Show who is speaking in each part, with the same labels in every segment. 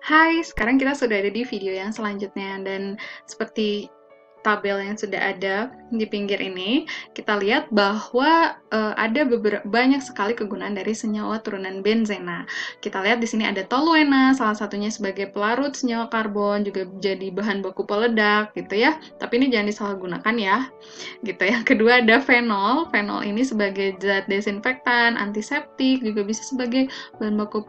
Speaker 1: Hai, sekarang kita sudah ada di video yang selanjutnya dan seperti tabel yang sudah ada di pinggir ini, kita lihat bahwa ada banyak sekali kegunaan dari senyawa turunan benzena. Kita lihat di sini ada toluena, salah satunya sebagai pelarut senyawa karbon, juga jadi bahan baku peledak gitu ya. Tapi ini jangan disalahgunakan ya. Gitu ya. Kedua ada fenol. Fenol ini sebagai zat desinfektan, antiseptik, juga bisa sebagai bahan baku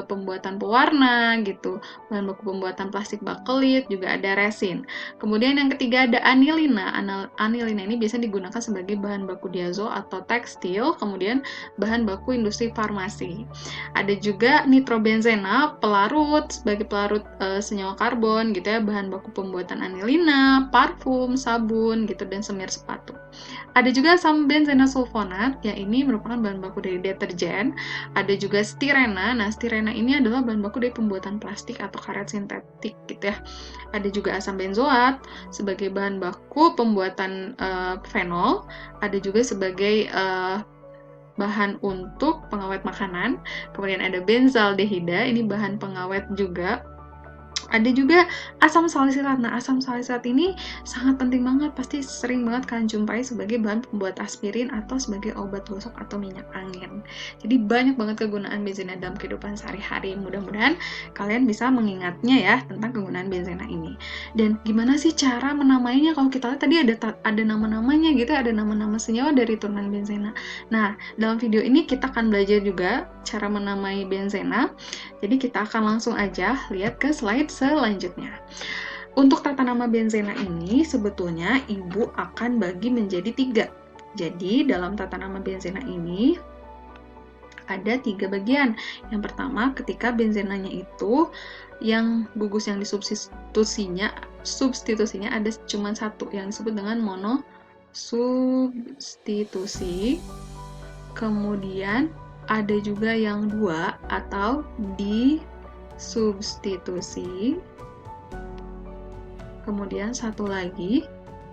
Speaker 1: pembuatan pewarna gitu, bahan baku pembuatan plastik bakelit, juga ada resin. Kemudian yang ketiga ada anilina. Anilina ini biasa digunakan sebagai bahan baku diazo atau tekstil, kemudian bahan baku industri farmasi. Ada juga nitrobenzena, pelarut sebagai pelarut senyawa karbon gitu ya, bahan baku pembuatan anilina, parfum, sabun gitu dan semir sepatu. Ada juga asam benzena sulfonat, yang ini merupakan bahan baku dari deterjen. Ada juga stirena. Nah, stirena ini adalah bahan baku dari pembuatan plastik atau karet sintetik gitu ya. Ada juga asam benzoat sebagai bahan baku pembuatan fenol. Ada juga sebagai bahan untuk pengawet makanan. Kemudian ada benzaldehida, ini bahan pengawet juga. Ada juga asam salisilat. Nah, asam salisilat ini sangat penting banget, pasti sering banget kalian jumpai sebagai bahan pembuat aspirin atau sebagai obat gosok atau minyak angin. Jadi banyak banget kegunaan benzena dalam kehidupan sehari-hari. Mudah-mudahan kalian bisa mengingatnya ya tentang kegunaan benzena ini. Dan gimana sih cara menamainya? Kalau kita lihat tadi ada nama-namanya gitu, ada nama-nama senyawa dari turunan benzena. Nah, dalam video ini kita akan belajar juga cara menamai benzena. Jadi kita akan langsung aja lihat ke slide selanjutnya. Untuk tata nama benzena ini sebetulnya ibu akan bagi menjadi 3. Jadi dalam tata nama benzena ini ada 3 bagian. Yang pertama, ketika benzenanya itu yang gugus yang substitusinya ada cuma 1 yang disebut dengan monosubstitusi. Kemudian ada juga yang 2 atau disubstitusi. Kemudian satu lagi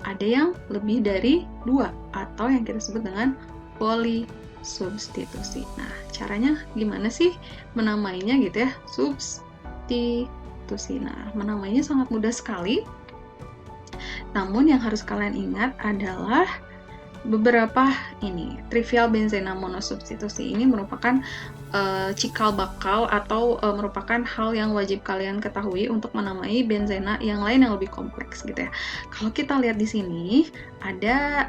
Speaker 1: ada yang lebih dari 2 atau yang kita sebut dengan polisubstitusi. Nah, caranya gimana sih menamainya gitu ya? Substitusi. Nah, menamainya sangat mudah sekali. Namun yang harus kalian ingat adalah beberapa ini. Trivial benzena monosubstitusi ini merupakan cikal bakal atau merupakan hal yang wajib kalian ketahui untuk menamai benzena yang lain yang lebih kompleks gitu ya. Kalau kita lihat di sini ada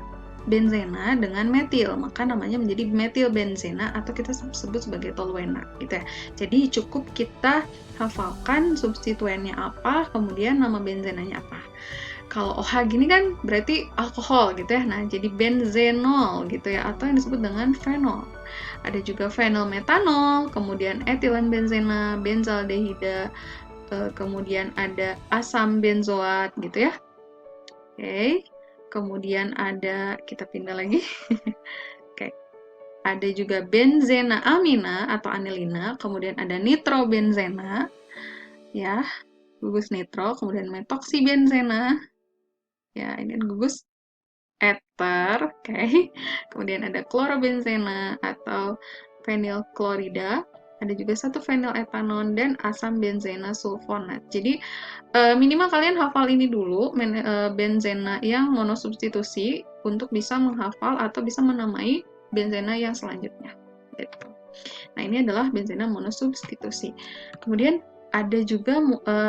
Speaker 1: benzena dengan metil, maka namanya menjadi metil benzena atau kita sebut sebagai toluena gitu ya. Jadi cukup kita hafalkan substituennya apa, kemudian nama benzenanya apa. Kalau OH gini kan berarti alkohol gitu ya. Nah, jadi benzenol gitu ya, atau yang disebut dengan fenol. Ada juga fenolmetanol, kemudian etilen benzena, benzaldehida, kemudian ada asam benzoat gitu ya. Oke. Kemudian ada, kita pindah lagi. Oke. Ada juga benzena amina atau anilina, kemudian ada nitrobenzena ya, gugus nitro, kemudian metoksibenzena. Ya, ini gugus ether, oke. Kemudian ada klorobenzena atau fenilklorida, ada juga satu feniletanon dan asam benzena sulfonat. Jadi minimal kalian hafal ini dulu, benzena yang monosubstitusi untuk bisa menghafal atau bisa menamai benzena yang selanjutnya. Gitu. Nah, ini adalah benzena monosubstitusi. Kemudian ada juga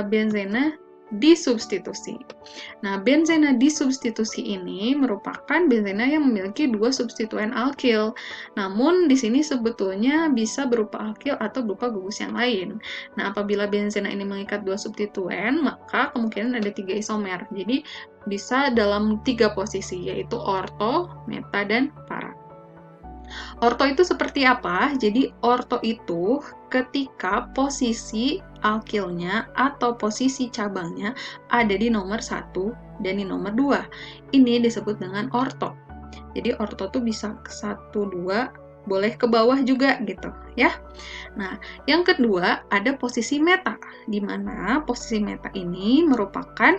Speaker 1: benzena disubstitusi. Nah, benzena disubstitusi ini merupakan benzena yang memiliki 2 substituen alkil. Namun, di sini sebetulnya bisa berupa alkil atau berupa gugus yang lain. Nah, apabila benzena ini mengikat 2 substituen, maka kemungkinan ada 3 isomer. Jadi, bisa dalam 3 posisi, yaitu orto, meta, dan para. Orto itu seperti apa? Jadi orto itu ketika posisi alkilnya atau posisi cabangnya ada di nomor 1 dan di nomor 2. Ini disebut dengan orto. Jadi orto tuh bisa ke 1, 2, boleh ke bawah juga gitu ya. Nah, yang kedua ada posisi meta, di mana posisi meta ini merupakan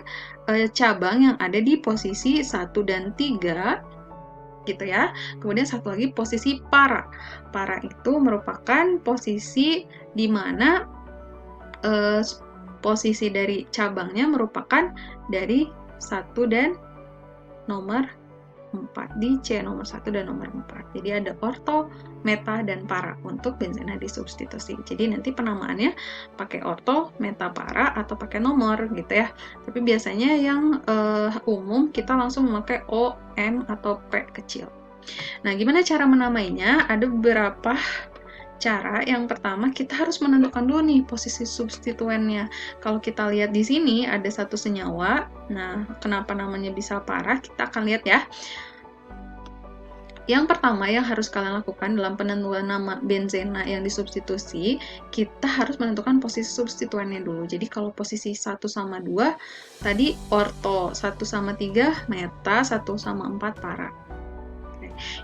Speaker 1: cabang yang ada di posisi 1 dan 3 gitu ya. Kemudian satu lagi posisi para. Para itu merupakan posisi di mana posisi dari cabangnya merupakan dari 1 dan nomor 4 di C nomor 1 dan nomor 4. Jadi ada orto, meta, dan para untuk benzena disubstitusi. Jadi nanti penamaannya pakai orto, meta, para, atau pakai nomor gitu ya. Tapi biasanya yang umum kita langsung memakai O, M, atau P kecil. Nah, gimana cara menamainya? Ada beberapa cara. Yang pertama, kita harus menentukan dulu nih posisi substituennya. Kalau kita lihat di sini ada satu senyawa. Nah, kenapa namanya bisa para? Kita akan lihat ya. Yang pertama yang harus kalian lakukan dalam penentuan nama benzena yang disubstitusi, kita harus menentukan posisi substituennya dulu. Jadi kalau posisi 1 sama 2, tadi orto, 1 sama 3 meta, 1 sama 4 para.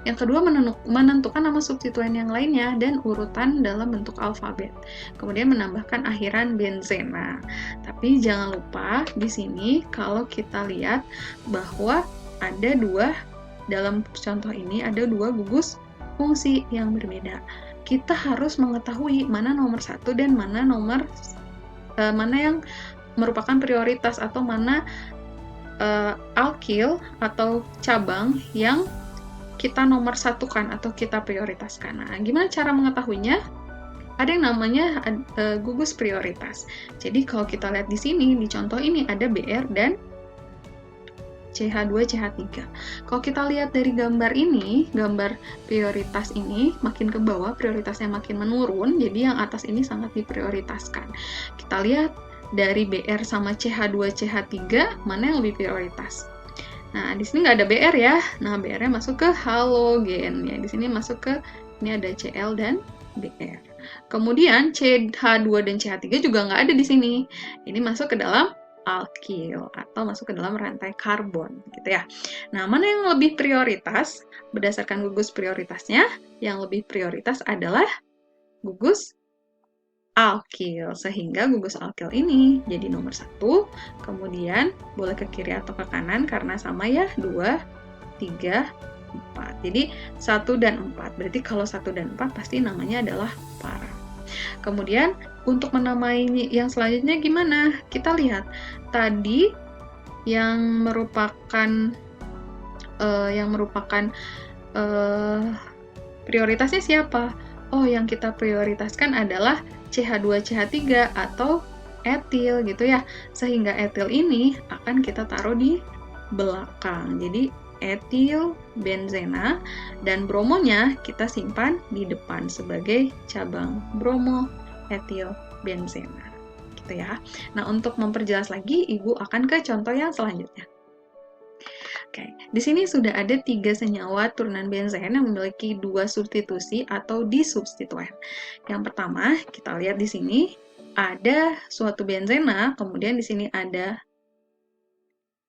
Speaker 1: Yang kedua, menentukan nama substituen yang lainnya dan urutan dalam bentuk alfabet. Kemudian menambahkan akhiran benzena. Tapi jangan lupa di sini kalau kita lihat bahwa ada dalam contoh ini ada 2 gugus fungsi yang berbeda. Kita harus mengetahui mana nomor 1 dan mana yang merupakan prioritas atau mana alkil atau cabang yang kita nomor satukan atau kita prioritaskan. Nah, gimana cara mengetahuinya? Ada yang namanya gugus prioritas. Jadi kalau kita lihat di sini, di contoh ini ada BR dan CH2, CH3. Kalau kita lihat dari gambar ini, gambar prioritas ini makin ke bawah, prioritasnya makin menurun, jadi yang atas ini sangat diprioritaskan. Kita lihat dari BR sama CH2, CH3, mana yang lebih prioritas? Nah, di sini nggak ada BR ya. Nah, BR-nya masuk ke halogen ya. Di sini masuk ke, ini ada Cl dan BR. Kemudian CH2 dan CH3 juga nggak ada di sini. Ini masuk ke dalam alkil atau masuk ke dalam rantai karbon gitu ya. Nah, mana yang lebih prioritas? Berdasarkan gugus prioritasnya, yang lebih prioritas adalah gugus alkil, sehingga gugus alkil ini jadi nomor 1, kemudian boleh ke kiri atau ke kanan karena sama ya, 2, 3, 4. Jadi 1 dan 4. Berarti kalau 1 dan 4 pasti namanya adalah para. Kemudian untuk menamai yang selanjutnya gimana? Kita lihat tadi yang merupakan prioritasnya siapa? Oh, yang kita prioritaskan adalah CH2, CH3 atau etil gitu ya. Sehingga etil ini akan kita taruh di belakang. Jadi etil benzena dan bromonya kita simpan di depan sebagai cabang bromo etil benzena gitu ya. Nah, untuk memperjelas lagi, Ibu akan ke contoh yang selanjutnya. Oke, di sini sudah ada 3 senyawa turunan benzen yang memiliki 2 substitusi atau disubstituen. Yang pertama, kita lihat di sini ada suatu benzena, kemudian di sini ada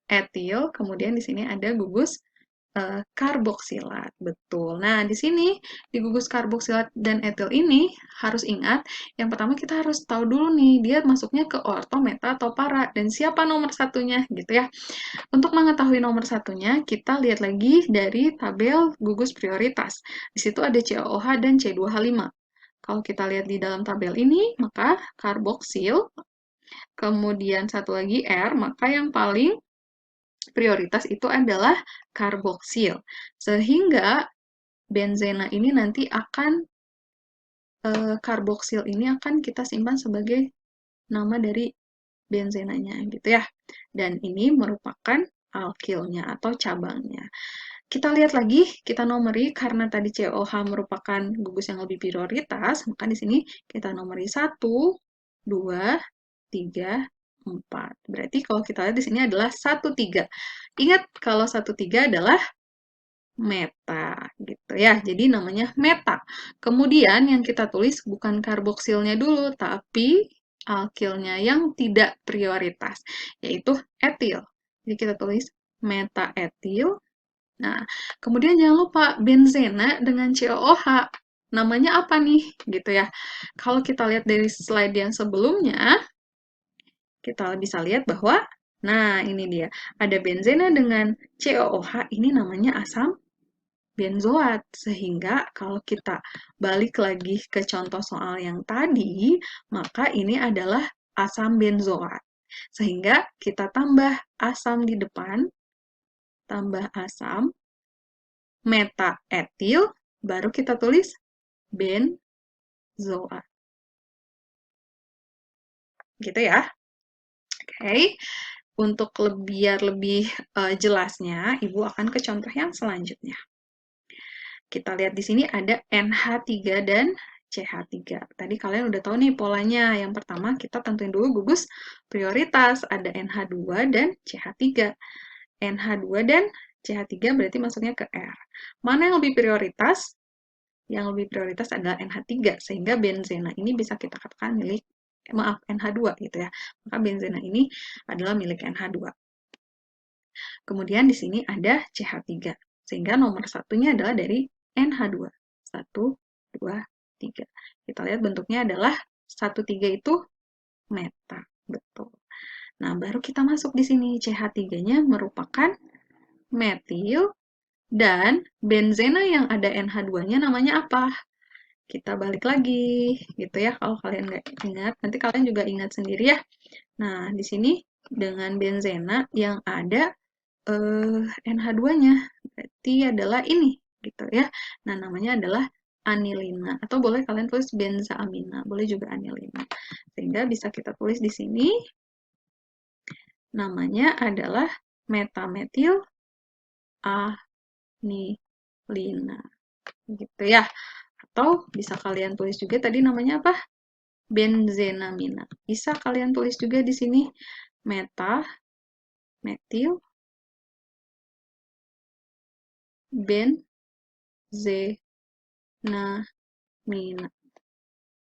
Speaker 1: etil, kemudian di sini ada gugus karboksilat. Betul. Nah, di sini di gugus karboksilat dan etil ini harus ingat, yang pertama kita harus tahu dulu nih, dia masuknya ke orto, meta, atau para, dan siapa nomor satunya gitu ya. Untuk mengetahui nomor satunya, kita lihat lagi dari tabel gugus prioritas. Di situ ada COOH dan C2H5. Kalau kita lihat di dalam tabel ini, maka karboksil, kemudian satu lagi R, maka yang paling prioritas itu adalah karboksil. Sehingga benzena ini nanti akan, karboksil ini akan kita simpan sebagai nama dari benzenanya gitu ya. Dan ini merupakan alkilnya atau cabangnya. Kita lihat lagi, kita nomori karena tadi COH merupakan gugus yang lebih prioritas, maka di sini kita nomori 1, 2, 3, 4. Berarti kalau kita lihat di sini adalah 1, 3. Ingat kalau 1, 3 adalah meta gitu ya. Jadi namanya meta. Kemudian yang kita tulis bukan karboksilnya dulu, tapi alkilnya yang tidak prioritas, yaitu etil. Jadi kita tulis meta etil. Nah, kemudian jangan lupa benzena dengan COOH. Namanya apa nih? Gitu ya. Kalau kita lihat dari slide yang sebelumnya, kita bisa lihat bahwa, nah ini dia, ada benzena dengan COOH, ini namanya asam benzoat. Sehingga kalau kita balik lagi ke contoh soal yang tadi, maka ini adalah asam benzoat. Sehingga kita tambah asam di depan, tambah asam, metaetil, baru kita tulis benzoat. Gitu ya. Oke. Untuk biar lebih jelasnya, Ibu akan ke contoh yang selanjutnya. Kita lihat di sini ada NH3 dan CH3. Tadi kalian udah tahu nih polanya. Yang pertama kita tentuin dulu gugus prioritas. Ada NH2 dan CH3. NH2 dan CH3 berarti masuknya ke R. Mana yang lebih prioritas? Yang lebih prioritas adalah NH3. Sehingga benzena ini bisa kita katakan milik, maaf, NH2 gitu ya. Maka benzena ini adalah milik NH2. Kemudian di sini ada CH3. Sehingga nomor satunya adalah dari NH2. 1, 2, 3. Kita lihat bentuknya adalah 1, 3 itu meta. Betul. Nah, baru kita masuk di sini. CH3-nya merupakan metil dan benzena yang ada NH2-nya namanya apa? Kita balik lagi gitu ya. Kalau kalian nggak ingat, nanti kalian juga ingat sendiri ya. Nah, di sini dengan benzena yang ada NH2-nya. Berarti adalah ini gitu ya. Nah, namanya adalah anilina atau boleh kalian tulis benzaamina, boleh juga anilina. Sehingga bisa kita tulis di sini namanya adalah metametil anilina. Gitu ya. Atau bisa kalian tulis juga tadi namanya apa? Benzenamina. Bisa kalian tulis juga di sini metametil benzena.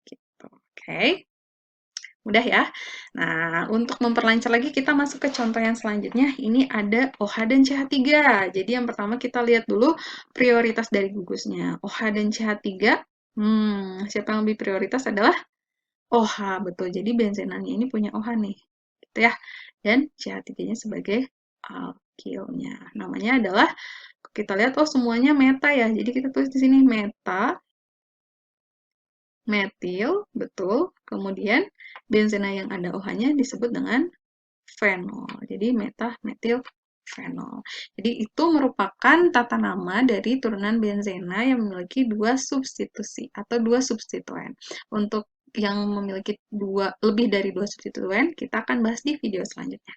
Speaker 1: Gitu. Oke. Mudah ya. Nah, untuk memperlancar lagi kita masuk ke contoh yang selanjutnya. Ini ada OH dan CH3. Jadi yang pertama kita lihat dulu prioritas dari gugusnya. OH dan CH3. Siapa yang lebih prioritas adalah OH, betul. Jadi benzenannya ini punya OH nih. Gitu ya. Dan CH3-nya sebagai alkilnya. Namanya adalah kita lihat semuanya meta ya. Jadi kita tulis di sini meta metil, betul. Kemudian benzena yang ada OH-nya disebut dengan fenol. Jadi meta-metil fenol. Jadi itu merupakan tata nama dari turunan benzena yang memiliki dua substitusi atau dua substituen. Untuk yang memiliki lebih dari dua substituen, kita akan bahas di video selanjutnya.